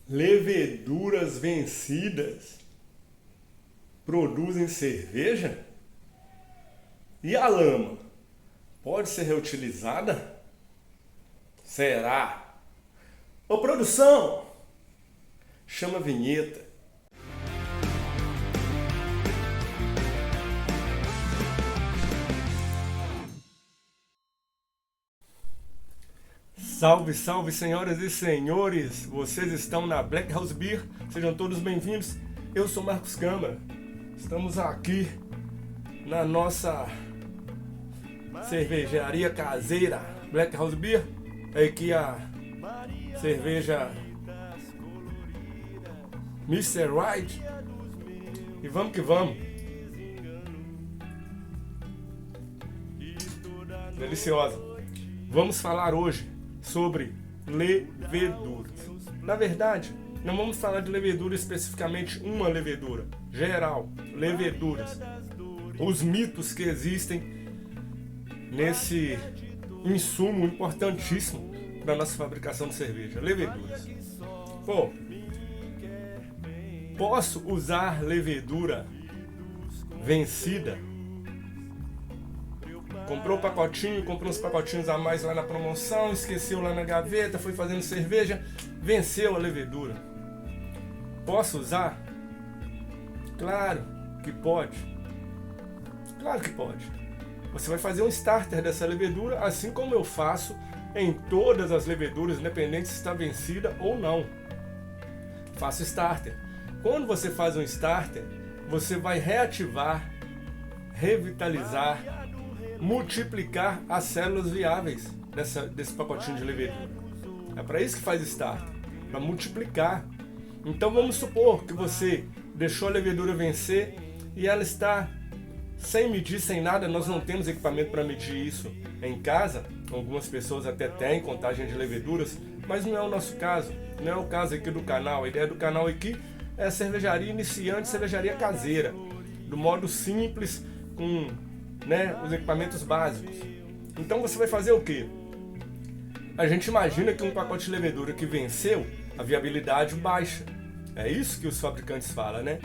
Leveduras vencidas produzem cerveja? E a lama pode ser reutilizada? Será? Ô produção, chama a vinheta. Salve, salve, senhoras e senhores! Vocês estão na Black House Beer, sejam todos bem-vindos. Eu sou Marcos Câmara. Estamos aqui na nossa cervejaria caseira Black House Beer. Aqui a cerveja Mr. Right. E vamos que vamos. Deliciosa. Vamos falar hoje sobre leveduras. Na verdade, não vamos falar de levedura especificamente uma levedura. Geral, leveduras. Os mitos que existem nesse insumo importantíssimo para a nossa fabricação de cerveja. Leveduras. Pô, posso usar levedura vencida? Comprou o pacotinho, comprou uns pacotinhos a mais lá na promoção, esqueceu lá na gaveta, foi fazendo cerveja, venceu a levedura. Posso usar? Claro que pode. Claro que pode. Você vai fazer um starter dessa levedura, assim como eu faço em todas as leveduras, independente se está vencida ou não. Faço starter. Quando você faz um starter, você vai reativar, revitalizar, multiplicar as células viáveis desse pacotinho de levedura. É para isso que faz starter, para multiplicar. Então vamos supor que você deixou a levedura vencer e ela está sem medir, sem nada. Nós não temos equipamento para medir isso em casa. Algumas pessoas até têm contagem de leveduras, mas não é o nosso caso. Não é o caso aqui do canal. A ideia do canal aqui é a cervejaria iniciante, cervejaria caseira, do modo simples, com os equipamentos básicos. Então você vai fazer o quê? A gente imagina que um pacote de levedura que venceu, a viabilidade baixa. É isso que os fabricantes falam, né?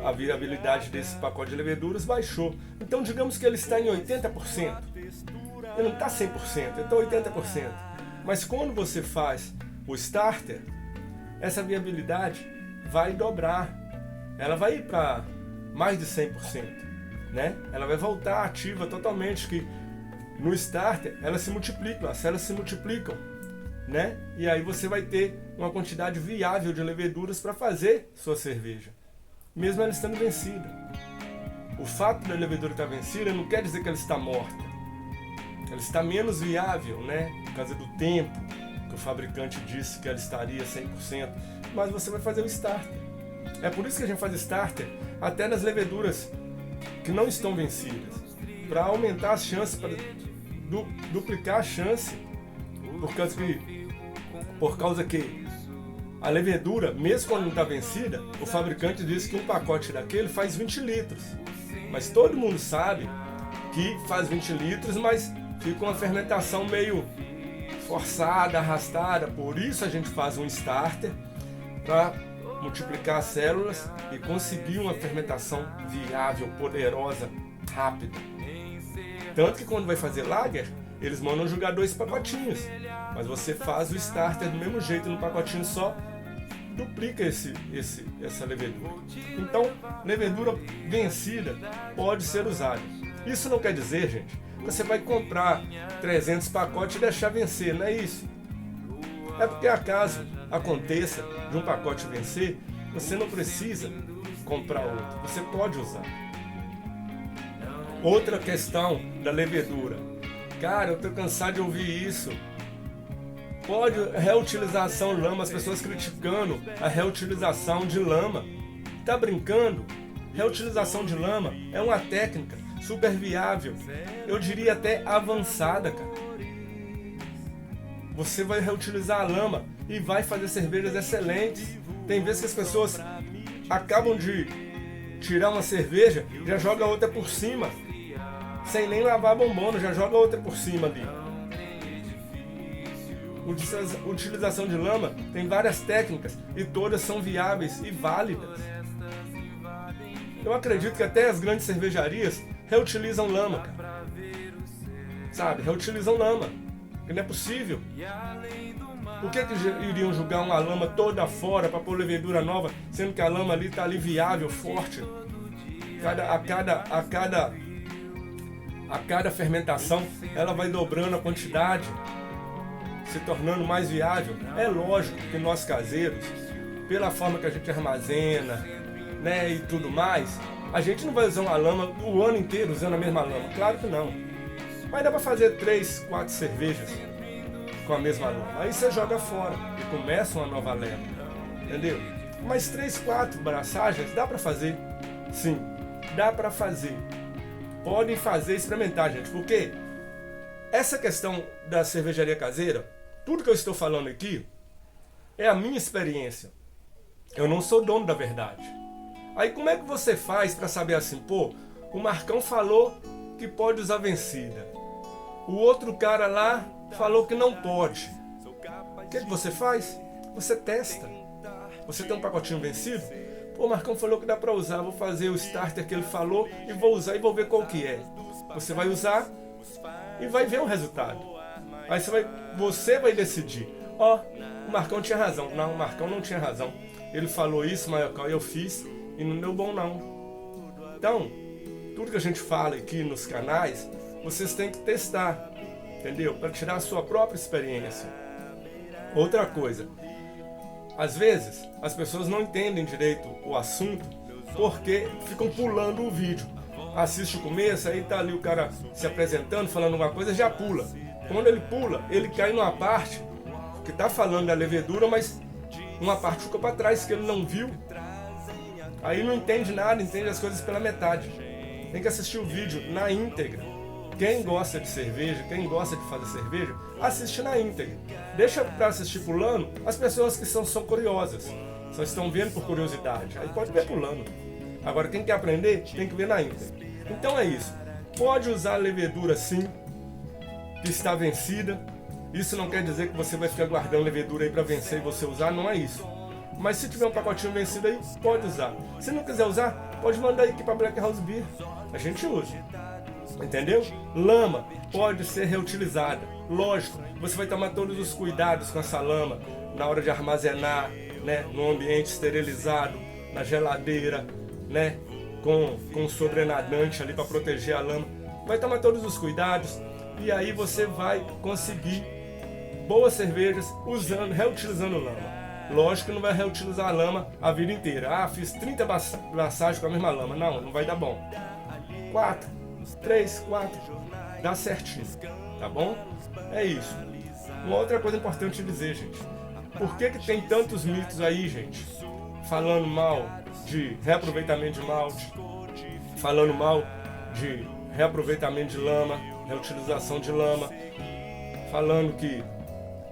A viabilidade desse pacote de leveduras baixou. Então digamos que ele está em 80%. Ele não está 100%, ele está 80%. Mas quando você faz o starter, essa viabilidade vai dobrar. Ela vai ir para mais de 100%. Ela vai voltar ativa totalmente, que no starter elas se multiplicam, as células se multiplicam, e aí você vai ter uma quantidade viável de leveduras para fazer sua cerveja, mesmo ela estando vencida. O fato da levedura estar vencida não quer dizer que ela está morta, ela está menos viável, por causa do tempo que o fabricante disse que ela estaria 100%, mas você vai fazer o starter. É por isso que a gente faz starter até nas leveduras que não estão vencidas, para aumentar as chances, para duplicar a chance, por causa que a levedura, mesmo quando não está vencida, o fabricante diz que um pacote daquele faz 20 litros, mas todo mundo sabe que faz 20 litros, mas fica uma fermentação meio forçada, arrastada. Por isso a gente faz um starter para multiplicar as células e conseguir uma fermentação viável, poderosa, rápida. Tanto que quando vai fazer lager, eles mandam jogar 2 pacotinhos, mas você faz o starter do mesmo jeito no pacotinho só, duplica essa levedura. Então, levedura vencida pode ser usada. Isso não quer dizer, gente, que você vai comprar 300 pacotes e deixar vencer, não é isso. É porque acaso aconteça de um pacote vencer, você não precisa comprar outro, você pode usar. Outra questão da levedura. Cara, eu tô cansado de ouvir isso. Pode reutilização de lama, as pessoas criticando a reutilização de lama. Tá brincando? Reutilização de lama é uma técnica super viável, eu diria até avançada, cara. Você vai reutilizar a lama e vai fazer cervejas excelentes. Tem vezes que as pessoas acabam de tirar uma cerveja, já joga outra por cima, sem nem lavar a bombona, já joga outra por cima ali. utilização de lama tem várias técnicas e todas são viáveis e válidas. Eu acredito que até as grandes cervejarias reutilizam lama, cara. Sabe? Reutilizam lama. Que não é possível. Por que iriam jogar uma lama toda fora para pôr levedura nova, sendo que a lama ali está ali viável, forte? A cada fermentação ela vai dobrando a quantidade, se tornando mais viável. É lógico que nós caseiros, pela forma que a gente armazena, né, e tudo mais, a gente não vai usar uma lama o ano inteiro usando a mesma lama. Claro que não. Mas dá para fazer 3, 4 cervejas com a mesma lama. Aí você joga fora e começa uma nova leva. Entendeu? Mas 3, 4 braçagens dá para fazer. Sim, dá para fazer. Podem fazer, experimentar, gente. Porque essa questão da cervejaria caseira, tudo que eu estou falando aqui é a minha experiência. Eu não sou dono da verdade. Aí como é que você faz para saber assim, pô, o Marcão falou que pode usar vencida. O outro cara lá falou que não pode. O que você faz? Você testa. Você tem um pacotinho vencido? Pô, o Marcão falou que dá para usar. Vou fazer o starter que ele falou e vou usar e vou ver qual que é. Você vai usar e vai ver o resultado. Aí você vai decidir. Ó, o Marcão tinha razão. Não, o Marcão não tinha razão. Ele falou isso, mas eu fiz e não deu bom não. Então, tudo que a gente fala aqui nos canais, vocês têm que testar, entendeu? Para tirar a sua própria experiência. Outra coisa, às vezes as pessoas não entendem direito o assunto porque ficam pulando o vídeo. Assiste o começo, aí tá ali o cara se apresentando, falando alguma coisa, já pula. Quando ele pula, ele cai numa parte que tá falando da levedura, mas uma parte ficou para trás que ele não viu. Aí não entende nada, entende as coisas pela metade. Tem que assistir o vídeo na íntegra. Quem gosta de cerveja, quem gosta de fazer cerveja, assiste na íntegra. Deixa para assistir pulando as pessoas que são curiosas. Só estão vendo por curiosidade. Aí pode ver pulando. Agora quem quer aprender, tem que ver na íntegra. Então é isso. Pode usar a levedura sim, que está vencida. Isso não quer dizer que você vai ficar guardando levedura aí para vencer e você usar, não é isso. Mas se tiver um pacotinho vencido aí, pode usar. Se não quiser usar, pode mandar aqui para Black House Beer. A gente usa. Entendeu? Lama pode ser reutilizada. Lógico, você vai tomar todos os cuidados com essa lama na hora de armazenar, né, no ambiente esterilizado, na geladeira, né, com sobrenadante ali para proteger a lama. Vai tomar todos os cuidados e aí você vai conseguir boas cervejas reutilizando lama. Lógico que não vai reutilizar a lama a vida inteira. Ah, fiz 30 braçagens com a mesma lama. Não vai dar bom. 3, 4, dá certinho, tá bom? É isso. Uma outra coisa importante dizer, gente. Por que tem tantos mitos aí, gente? Falando mal de reaproveitamento de malte, falando mal de reaproveitamento de lama, reutilização de lama, falando que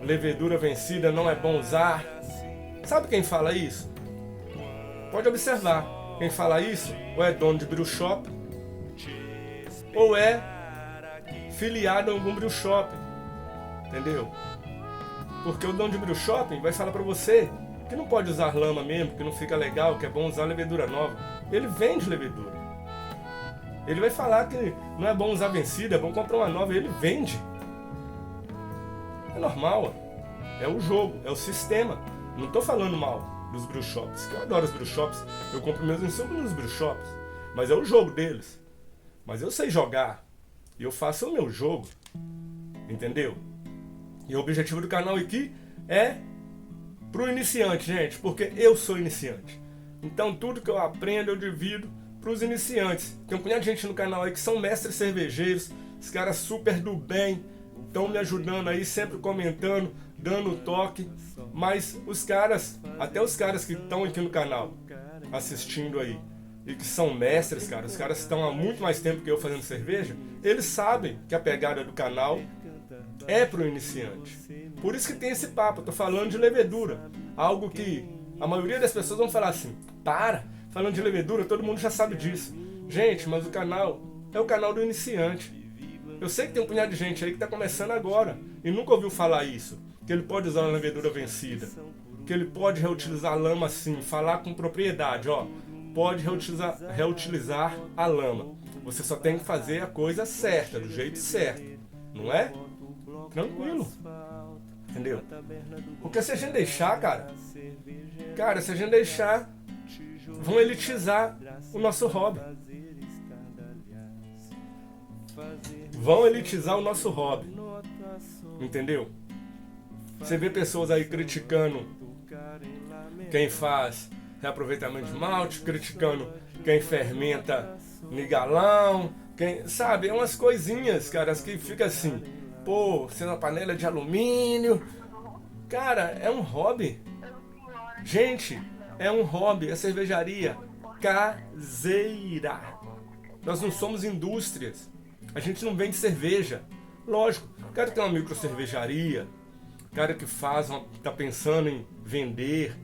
levedura vencida não é bom usar. Sabe quem fala isso? Pode observar. Quem fala isso ou é dono de brew shop ou é filiado a algum brew shop. Entendeu? Porque o dono de brew shop vai falar pra você que não pode usar lama mesmo, que não fica legal, que é bom usar levedura nova. Ele vende levedura. Ele vai falar que não é bom usar vencida, é bom comprar uma nova. Ele vende. É normal. É o jogo, é o sistema. Não estou falando mal dos brew shops, que eu adoro os brew shops. Eu compro meus insumos nos brew shops. Mas é o jogo deles. Mas eu sei jogar. E eu faço o meu jogo. Entendeu? E o objetivo do canal aqui é pro iniciante, gente. Porque eu sou iniciante. Então tudo que eu aprendo eu divido pros iniciantes. Tem um punhado de gente no canal aí que são mestres cervejeiros. Os caras super do bem. Estão me ajudando aí, sempre comentando, dando toque. Mas os caras, até os caras que estão aqui no canal, assistindo aí, e que são mestres, cara, os caras estão há muito mais tempo que eu fazendo cerveja, eles sabem que a pegada do canal é pro iniciante. Por isso que tem esse papo, eu tô falando de levedura. Algo que a maioria das pessoas vão falar assim, falando de levedura, todo mundo já sabe disso. Gente, mas o canal é o canal do iniciante. Eu sei que tem um punhado de gente aí que está começando agora e nunca ouviu falar isso. que ele pode usar uma levedura vencida, que ele pode reutilizar a lama sim, falar com propriedade, ó, pode reutilizar a lama. Você só tem que fazer a coisa certa, do jeito certo, não é? Tranquilo. Entendeu? Porque se a gente deixar, cara, se a gente deixar, vão elitizar o nosso hobby. Vão elitizar o nosso hobby. Entendeu? Você vê pessoas aí criticando quem faz reaproveitamento de malte, criticando quem fermenta em galão, quem, sabe, é umas coisinhas, cara, que fica assim, pô, sendo uma panela de alumínio. Cara, é um hobby. Gente, é um hobby, é cervejaria caseira. Nós não somos indústrias. A gente não vende cerveja. Lógico, o cara tem uma micro cervejaria, o cara que tá pensando em vender,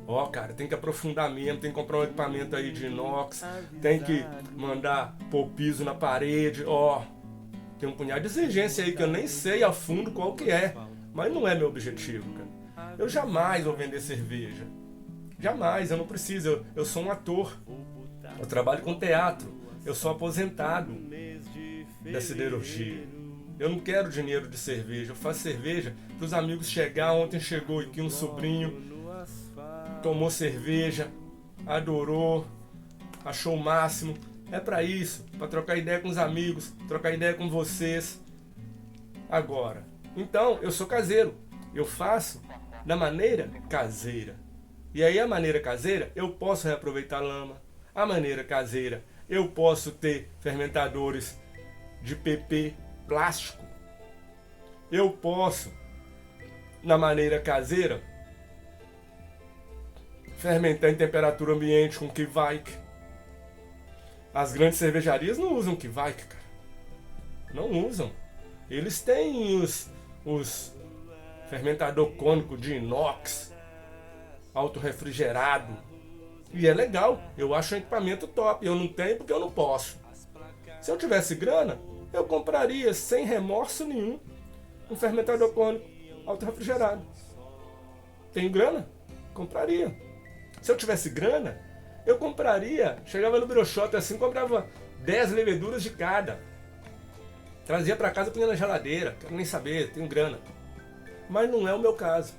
ó, cara, tem que aprofundar mesmo, tem que comprar um equipamento aí de inox, tem que mandar pôr piso na parede, ó. Tem um punhado de exigência aí que eu nem sei a fundo qual que é, mas não é meu objetivo, cara. Eu jamais vou vender cerveja. Jamais, eu não preciso, eu sou um ator. Eu trabalho com teatro, eu sou aposentado da siderurgia. Eu não quero dinheiro de cerveja, eu faço cerveja para os amigos chegar. Ontem chegou aqui um sobrinho, tomou cerveja, adorou, achou o máximo. É para isso, para trocar ideia com os amigos, trocar ideia com vocês. Agora, então, eu sou caseiro, eu faço da maneira caseira. E aí a maneira caseira, eu posso reaproveitar lama. A maneira caseira, eu posso ter fermentadores de PP plástico. Eu posso, na maneira caseira, fermentar em temperatura ambiente com Kveik. As grandes cervejarias não usam Kveik, cara. Não usam. Eles têm os fermentador cônico de inox, autorrefrigerado. E é legal. Eu acho um equipamento top. Eu não tenho porque eu não posso. Se eu tivesse grana, eu compraria sem remorso nenhum um fermentador cônico autorrefrigerado. Tenho grana? Compraria. Se eu tivesse grana, eu compraria, chegava no brochote assim, comprava 10 leveduras de cada. Trazia para casa, punha na geladeira, quero nem saber, tenho grana. Mas não é o meu caso.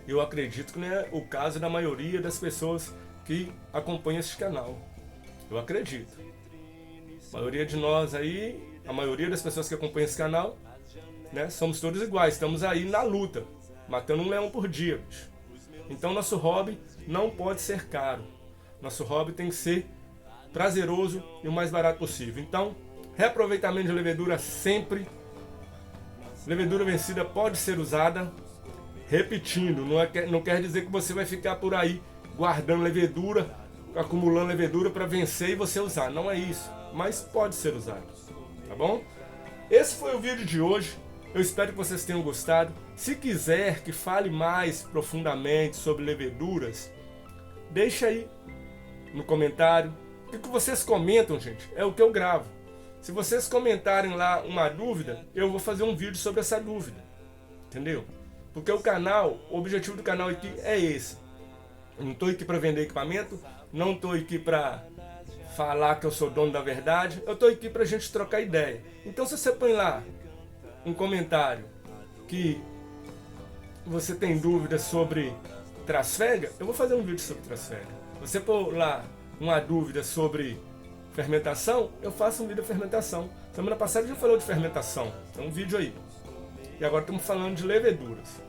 Eu acredito que não é o caso da maioria das pessoas que acompanham esse canal. Eu acredito. A maioria de nós aí, a maioria das pessoas que acompanham esse canal, né, somos todos iguais, estamos aí na luta, matando um leão por dia, bicho. Então nosso hobby não pode ser caro. Nosso hobby tem que ser prazeroso e o mais barato possível. Então, reaproveitamento de levedura sempre. Levedura vencida pode ser usada. Repetindo, não quer dizer que você vai ficar por aí guardando levedura, acumulando levedura para vencer e você usar. Não é isso, mas pode ser usado. Tá bom? Esse foi o vídeo de hoje. Eu espero que vocês tenham gostado. Se quiser que fale mais profundamente sobre leveduras, deixa aí no comentário. O que vocês comentam, gente, é o que eu gravo. Se vocês comentarem lá uma dúvida, eu vou fazer um vídeo sobre essa dúvida. Entendeu? Porque o canal, o objetivo do canal aqui é esse. Eu não estou aqui para vender equipamento, não estou aqui para falar que eu sou dono da verdade, eu estou aqui para a gente trocar ideia. Então se você põe lá um comentário que você tem dúvidas sobre trasfega, eu vou fazer um vídeo sobre trasfega. Você pôr lá uma dúvida sobre fermentação, eu faço um vídeo de fermentação. Semana passada a gente falou de fermentação, tem um vídeo aí. E agora estamos falando de leveduras,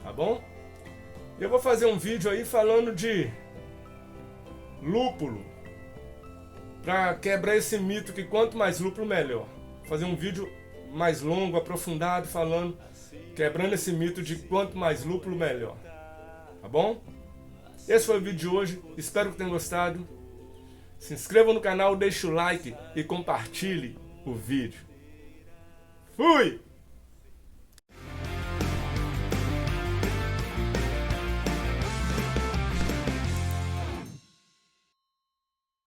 tá bom? Eu vou fazer um vídeo aí falando de lúpulo, para quebrar esse mito que quanto mais lúpulo melhor. Vou fazer um vídeo mais longo, aprofundado, falando, quebrando esse mito de quanto mais lúpulo melhor. Tá bom? Esse foi o vídeo de hoje, espero que tenham gostado. Se inscreva no canal, deixe o like e compartilhe o vídeo. Fui!